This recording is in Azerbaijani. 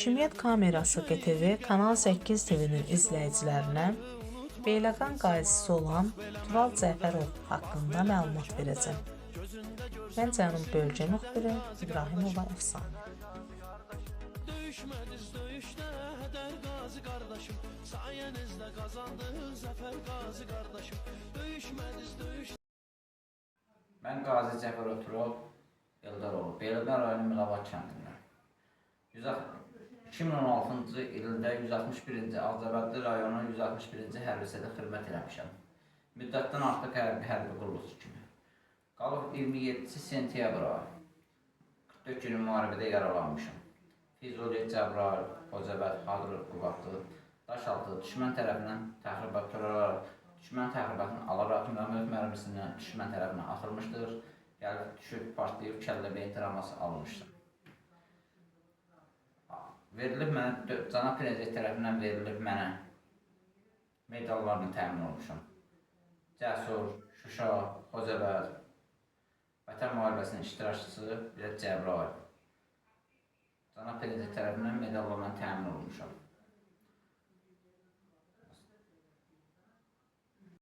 Hakimiyyət Kamerası QTV Kanal 8 TV'nin izləyicilərinə Beyləqan qazisi olan Tural Cəfərov haqqında məlumat verəcəm. Mən Cənub bölgə müxbiri İbrahimova Əfsanə. Döyüşmədiz döyüşdə hədər qazi qardaşım, sayənizdə qazandıq zəfər qazi qardaşım. Döyüşmədiz döyüşdə. Mən Qazi Cəfərov Tural Eldaroğlu, Beyləqan rayonu Milavat kəndindən. 2016-cı ildə 161-ci Ağcabədi rayonu 161-ci hərbi xidmət eləmişəm. Müddətdən artıq hərbi qulluqçu kimi. Qalıb 27 sentyabra 44 günün müharibədə yaralanmışam. Füzuli, Cəbrayıl, Xocabəd, Hadrut, Qubadlı, Daşaltı düşmən tərəfindən təxribat törələrək, düşmən təxribatını alaraq minomет mərmisindən düşmən tərəfindən atılmışdır. Gəlib düşüb, partlayıb, kəlləbəyin travması alınmışdır. Verilib mənə, Cənab Prezident tərəfindən verilib mənə medallarını təmin olmuşam. Cəsur, Şuşa, Xocabəd, Vətən müharibəsinin iştirakçısı, bir də Cəbrayıl. Cənab Prezident tərəfindən medallarla təmin olmuşam.